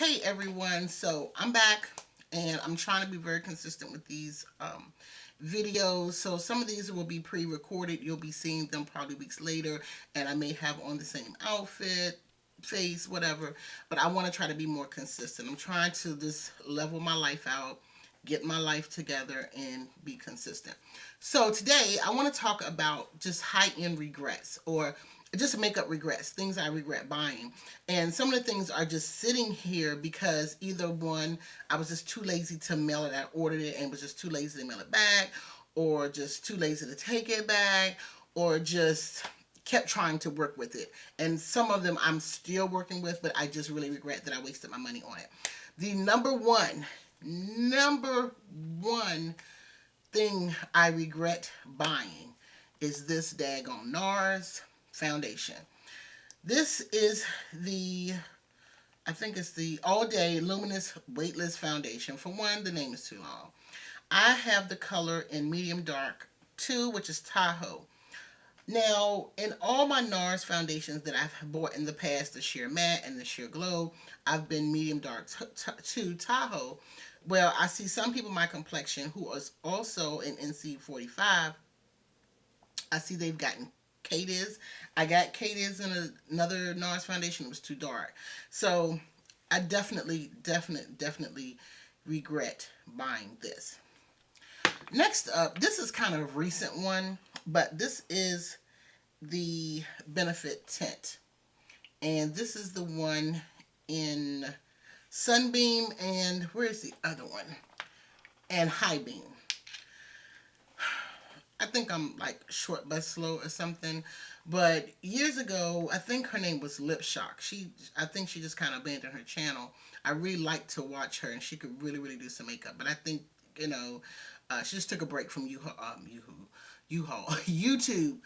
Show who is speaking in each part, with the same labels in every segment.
Speaker 1: Hey everyone, so I'm back and I'm trying to be very consistent with these videos. So some of these will be pre-recorded. You'll be seeing them probably weeks later, and I may have on the same outfit, face, whatever. But I want to try to be more consistent. I'm trying to just level my life out, get my life together, and be consistent. So today I want to talk about just high-end regrets or just make up regrets, things I regret buying. And some of the things are just sitting here because either one, I was just too lazy to mail it. I ordered it and was just too lazy to mail it back, or just too lazy to take it back, or just kept trying to work with it. And some of them I'm still working with, but I just really regret that I wasted my money on it. The number one thing I regret buying is this daggone NARS foundation. This is the, I think it's the All Day Luminous Weightless Foundation. For one, the name is too long. I have the color in medium dark 2, which is Tahoe. Now, in all my NARS foundations that I've bought in the past, the Sheer Matte and the Sheer Glow, I've been medium dark 2 Tahoe. Well, I see some people my complexion who is also in NC45. I see they've gotten Katiz. I got Katiz in another NARS foundation. It was too dark. So I definitely regret buying this. Next up, this is kind of a recent one, but this is the Benefit Tint. And this is the one in Sunbeam and where's the other one? And High Beam. I think I'm like short but slow or something. But years ago, I think her name was Lip Shock. I think she just kind of abandoned her channel. I really liked to watch her, and she could really do some makeup. But I think she just took a break from YouTube.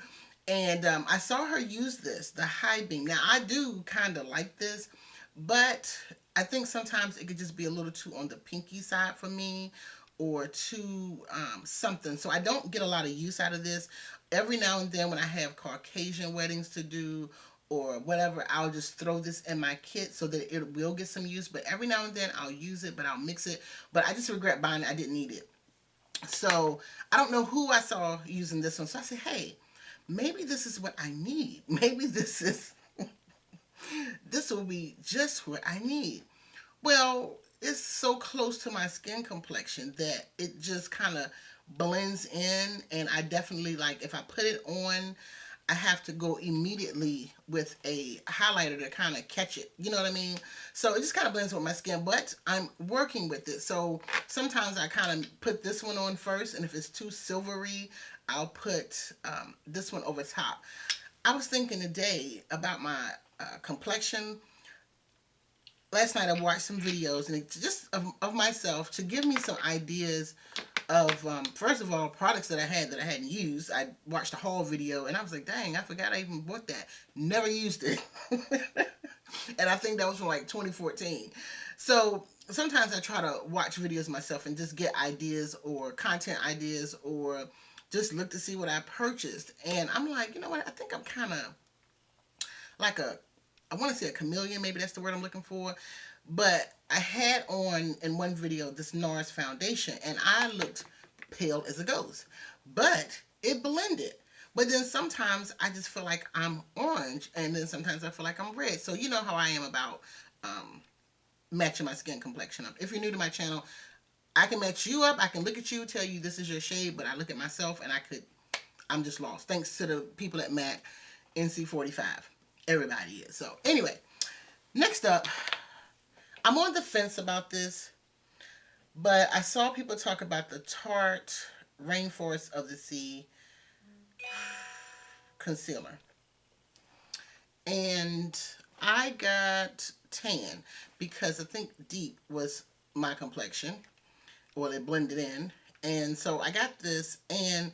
Speaker 1: And I saw her use this, the High Beam. Now I do kind of like this, but I think sometimes it could just be a little too on the pinky side for me, or too something. So I don't get a lot of use out of this. Every now and then when I have Caucasian weddings to do or whatever, I'll just throw this in my kit so that it will get some use. But every now and then I'll use it, but I'll mix it. But I just regret buying it. I didn't need it. So I don't know who I saw using this one. So I said, hey, maybe this is what I need. Maybe this will be just what I need. Well, it's so close to my skin complexion that it just kind of blends in, and I definitely, like, if I put it on, I have to go immediately with a highlighter to kind of catch it. You know what I mean? So it just kind of blends with my skin, but I'm working with it. So sometimes I kind of put this one on first, and if it's too silvery, I'll put this one over top. I was thinking today about my complexion. Last night I watched some videos and just of myself to give me some ideas of first of all, products that I hadn't used. I watched a haul video and I was like, dang, I forgot I even bought that. Never used it. And I think that was from like 2014. So sometimes I try to watch videos myself and just get ideas or content ideas, or just look to see what I purchased. And I'm like, you know what? I think I'm kind of like I want to say a chameleon, maybe that's the word I'm looking for. But I had on in one video this NARS foundation, and I looked pale as a ghost. But it blended. But then sometimes I just feel like I'm orange, and then sometimes I feel like I'm red. So you know how I am about matching my skin complexion up. If you're new to my channel, I can match you up. I can look at you, tell you this is your shade, but I look at myself and I'm just lost. Thanks to the people at MAC NC45. Everybody is. So anyway, next up, I'm on the fence about this, but I saw people talk about the Tarte Rainforest of the Sea concealer. And I got tan because I think deep was my complexion. Well, it blended in. And so I got this, and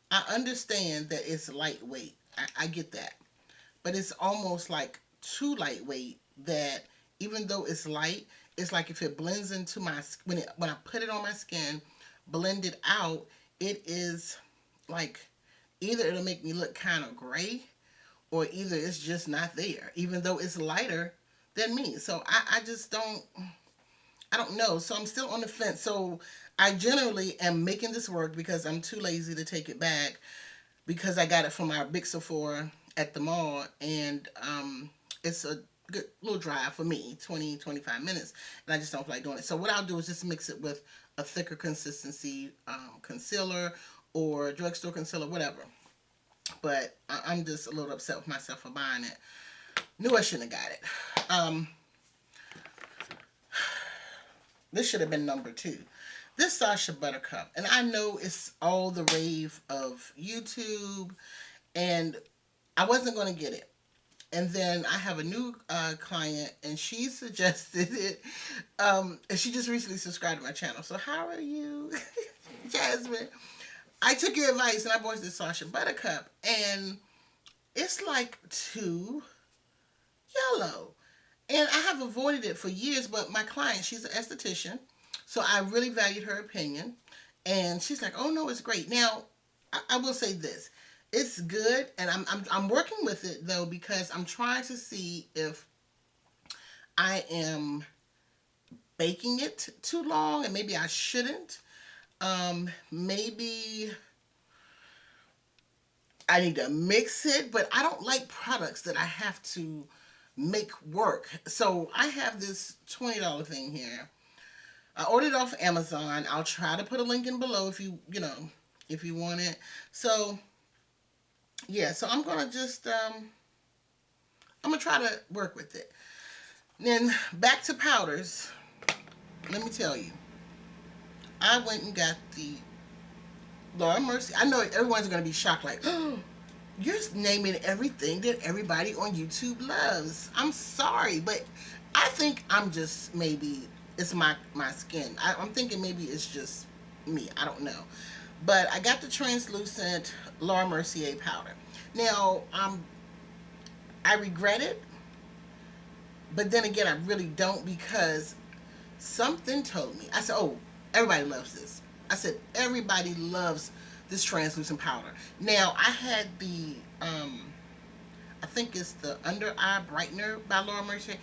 Speaker 1: I understand that it's lightweight. I get that. But it's almost like too lightweight that even though it's light, it's like if it blends into my when I put it on my skin, blend it out, it is like either it'll make me look kind of gray, or either it's just not there. Even though it's lighter than me. So I just don't, I don't know. So I'm still on the fence. So I generally am making this work because I'm too lazy to take it back, because I got it from our big Sephora at the mall, and it's a good little drive for me, 20-25 minutes, and I just don't feel like doing it. So what I'll do is just mix it with a thicker consistency concealer or drugstore concealer, whatever. But I'm just a little upset with myself for buying it. Knew I shouldn't have got it. This should have been number 2. This Sacha Buttercup, and I know it's all the rave of YouTube, and I wasn't going to get it. And then I have a new client, and she suggested it. And she just recently subscribed to my channel. So how are you, Jasmine? I took your advice, and I bought this Sacha Buttercup, and it's like too yellow. And I have avoided it for years, but my client, she's an esthetician, so I really valued her opinion. And she's like, "Oh no, it's great." Now, I will say this: it's good, and I'm working with it though, because I'm trying to see if I am baking it too long, and maybe I shouldn't. Maybe I need to mix it, but I don't like products that I have to make work. So I have this $20 thing here. I ordered it off Amazon. I'll try to put a link in below if if you want it. So yeah, so I'm gonna just I'm gonna try to work with it. Then back to powders. Let me tell you, I went and got the Laura Mercier. I know everyone's gonna be shocked, like, oh, you're naming everything that everybody on YouTube loves. I'm sorry, but I think I'm just, maybe it's my skin. I'm thinking maybe it's just me. I don't know. But I got the translucent Laura Mercier powder. Now, I regret it, but then again, I really don't, because something told me. I said, oh, everybody loves this. I said, everybody loves this translucent powder. Now, I had the, I think it's the Under Eye Brightener by Laura Mercier,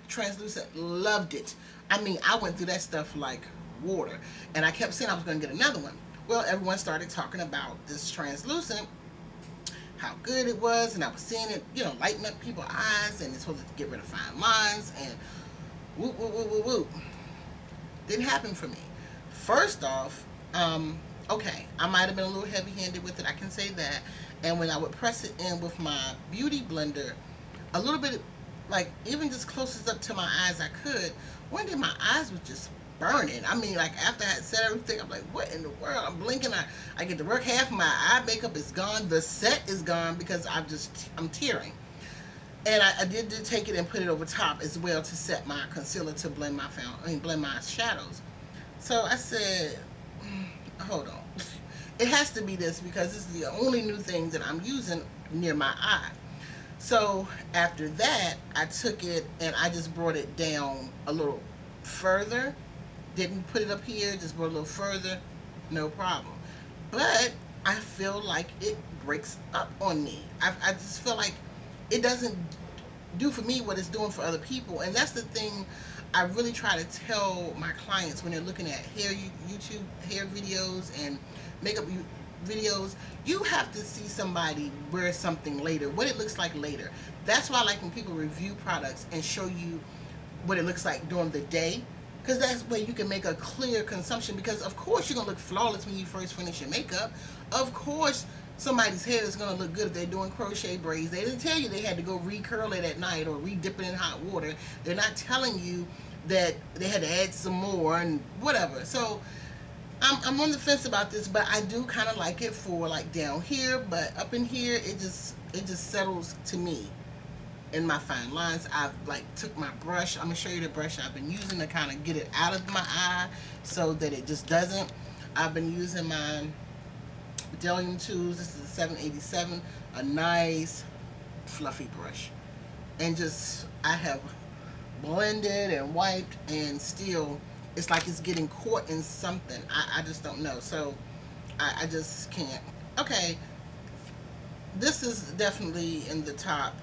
Speaker 1: translucent, loved it. I mean, I went through that stuff like water, and I kept saying I was going to get another one. Well, everyone started talking about this translucent, how good it was, and I was seeing it, lighten up people's eyes, and it's supposed to get rid of fine lines, and whoop, whoop, whoop, whoop, whoop. Didn't happen for me. First off, okay, I might have been a little heavy-handed with it, I can say that, and when I would press it in with my beauty blender, a little bit, like, even just closest up to my eyes I could, one day my eyes was just burning. I mean, like, after I had said everything, I'm like, what in the world? I'm blinking, I get to work, half my eye makeup is gone, the set is gone, because I'm tearing. And I did take it and put it over top as well to set my concealer to blend my shadows. So I said, hold on. It has to be this, because this is the only new thing that I'm using near my eye. So after that, I took it and I just brought it down a little further. Didn't put it up here, just brought it a little further. No problem. But I feel like it breaks up on me. I just feel like it doesn't do for me what it's doing for other people. And that's the thing I really try to tell my clients when they're looking at YouTube hair videos and makeup videos. You have to see somebody wear something later, what it looks like later. That's why I like when people review products and show you what it looks like during the day, because that's where you can make a clear consumption. Because of course you're going to look flawless when you first finish your makeup. Of course somebody's hair is going to look good if they're doing crochet braids. They didn't tell you they had to go recurl it at night or re-dip it in hot water. They're not telling you that they had to add some more and whatever. So I'm on the fence about this, but I do kind of like it for like down here, but up in here it just settles to me in my fine lines. I've like took my brush. I'm gonna show you the brush I've been using to kind of get it out of my eye so that it just doesn't. I've been using my Bdellium Tools. This is a 787, a nice fluffy brush, and just I have blended and wiped, and still it's like it's getting caught in something. I just don't know. So I just can't. Okay, this is definitely in the top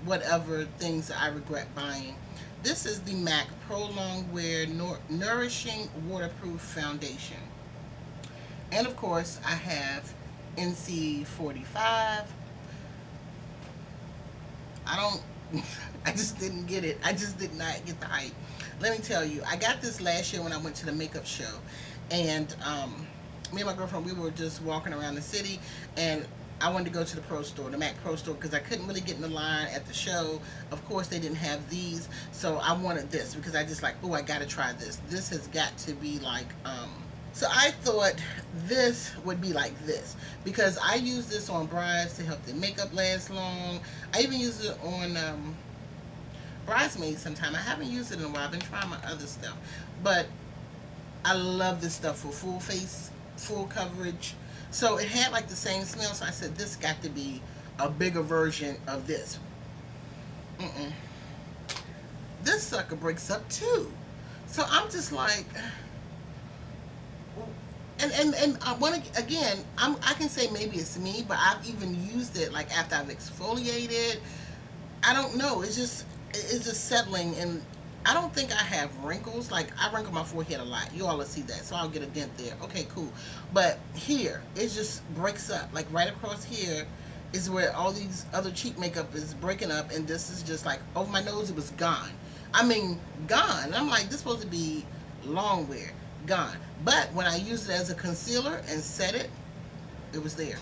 Speaker 1: whatever things that I regret buying. This is the MAC Pro Longwear Nourishing Waterproof Foundation. And of course, I have NC45. I don't, I just didn't get it. I just did not get the hype. Let me tell you, I got this last year when I went to the makeup show. And me and my girlfriend, we were just walking around the city. And I wanted to go to the Pro Store, the MAC Pro Store, because I couldn't really get in the line at the show. Of course, they didn't have these. So I wanted this because I just like, oh, I got to try this. This has got to be like, so I thought this would be like this because I use this on brides to help their makeup last long. I even use it on bridesmaids sometime. I haven't used it in a while. I've been trying my other stuff. But I love this stuff for full face, full coverage. So it had like the same smell. So I said, this got to be a bigger version of this. Mm-mm. This sucker breaks up too. So I'm just like, and I want to again. I can say maybe it's me, but I've even used it like after I've exfoliated. I don't know. It's just settling, and I don't think I have wrinkles. Like I wrinkle my forehead a lot. You all will see that, so I'll get a dent there. Okay, cool. But here, it just breaks up. Like right across here is where all these other cheap makeup is breaking up, and this is just like over my nose. It was gone. I mean, gone. And I'm like, this is supposed to be long wear, gone. But when I used it as a concealer and set it, it was there.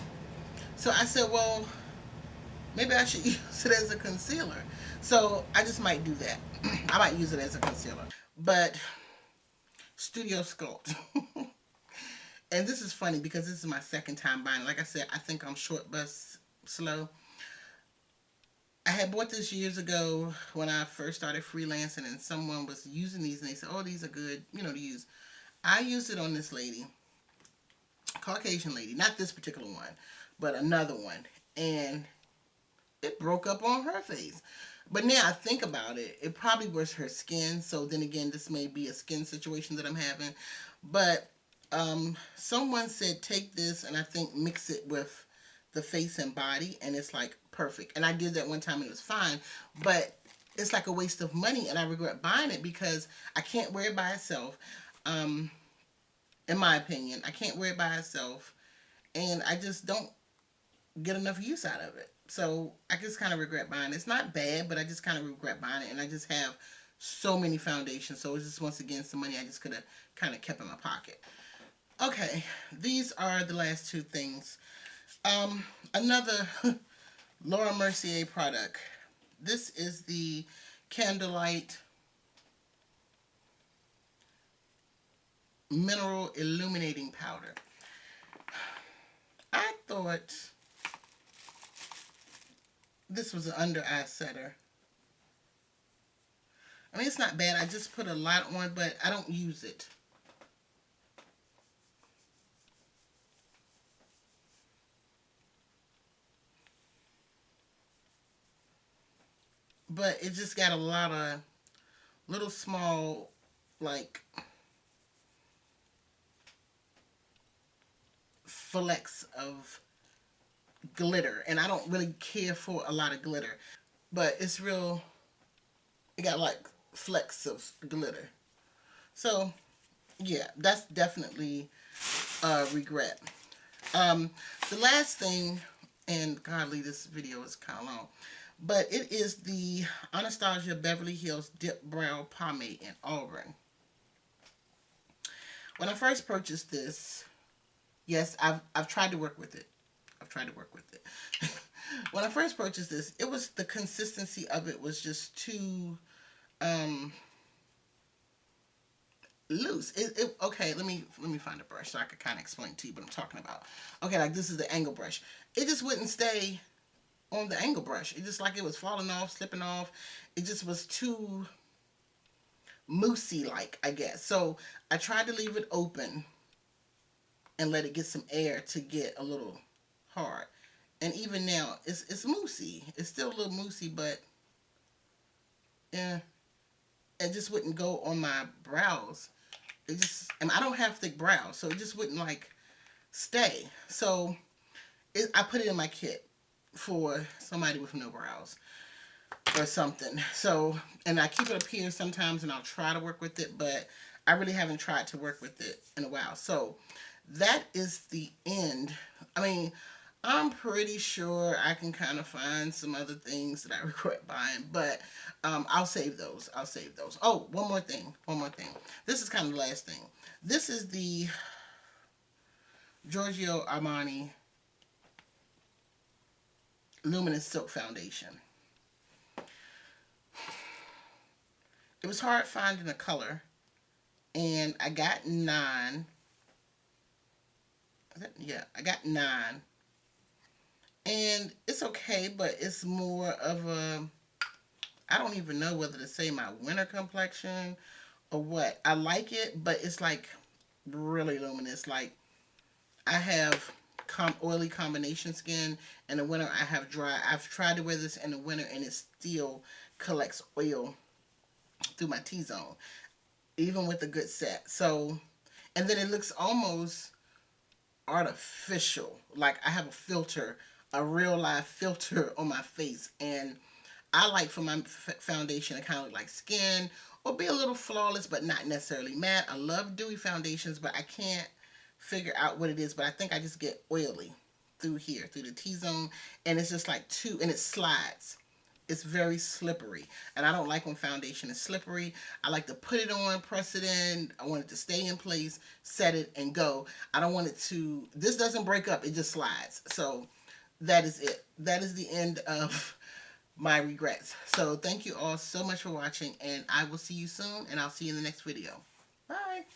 Speaker 1: So I said, well, maybe I should use it as a concealer. So I just might do that. I might use it as a concealer. But Studio Sculpt. And this is funny because this is my second time buying. Like I said, I think I'm short bus slow. I had bought this years ago when I first started freelancing, and someone was using these and they said, oh, these are good, to use. I used it on this lady, Caucasian lady, not this particular one, but another one. And it broke up on her face. But now I think about it, it probably was her skin. So then again, this may be a skin situation that I'm having. But someone said take this and I think mix it with the face and body, and it's like perfect. And I did that one time and it was fine. But it's like a waste of money, and I regret buying it because I can't wear it by itself. In my opinion, I can't wear it by itself, and I just don't get enough use out of it. So I just kind of regret buying it. It's not bad, but I just kind of regret buying it. And I just have so many foundations. So it's just, once again, some money I just could have kind of kept in my pocket. Okay, these are the last two things. Another Laura Mercier product. This is the Candlelight Mineral Illuminating Powder. I thought this was an under eye setter. I mean, it's not bad. I just put a lot on, but I don't use it. But it just got a lot of little small, like, flecks of glitter. And I don't really care for a lot of glitter. But it's real, it got like flecks of glitter. So, yeah, that's definitely a regret. The last thing, and godly, this video is kind of long, but it is the Anastasia Beverly Hills Dip Brow Pomade in Auburn. When I first purchased this, yes, I've tried to work with it. I've tried to work with it. When I first purchased this, it was, the consistency of it was just too loose. Okay, let me find a brush so I could kind of explain to you what I'm talking about. Okay, like this is the angle brush. It just wouldn't stay on the angle brush. It just, like, it was falling off, slipping off. It just was too moussey like, I guess. So I tried to leave it open and let it get some air to get a little hard. And even now, it's moussey. It's still a little moussey, but yeah, it just wouldn't go on my brows. It just, and I don't have thick brows, so it just wouldn't like stay. So I put it in my kit for somebody with no brows. or something. So, and I keep it up here sometimes and I'll try to work with it, but I really haven't tried to work with it in a while. So that is the end. I mean, I'm pretty sure I can kind of find some other things that I regret buying, but I'll save those. I'll save those. Oh, one more thing. One more thing. This is kind of the last thing. This is the Giorgio Armani Luminous Silk Foundation. It was hard finding a color, and I got nine. Yeah, I got nine, and it's okay, but it's more of a, I don't even know whether to say my winter complexion or what. I like it, but it's like really luminous. Like I have oily combination skin. In the winter, I have dry. I've tried to wear this in the winter, and it still collects oil through my T-zone, even with a good set. So, and then it looks almost artificial. Like I have a filter, a real life filter on my face, and I like for my foundation to kind of look like skin or be a little flawless, but not necessarily matte. I love dewy foundations, but I can't figure out what it is. But I think I just get oily through here, through the T-zone, and it's just like too, and it slides. It's very slippery, and I don't like when foundation is slippery. I like to put it on, press it in. I want it to stay in place, set it, and go. I don't want it to, this doesn't break up, it just slides. So that is it. That is the end of my regrets. So thank you all so much for watching, and I will see you soon, and I'll see you in the next video. Bye.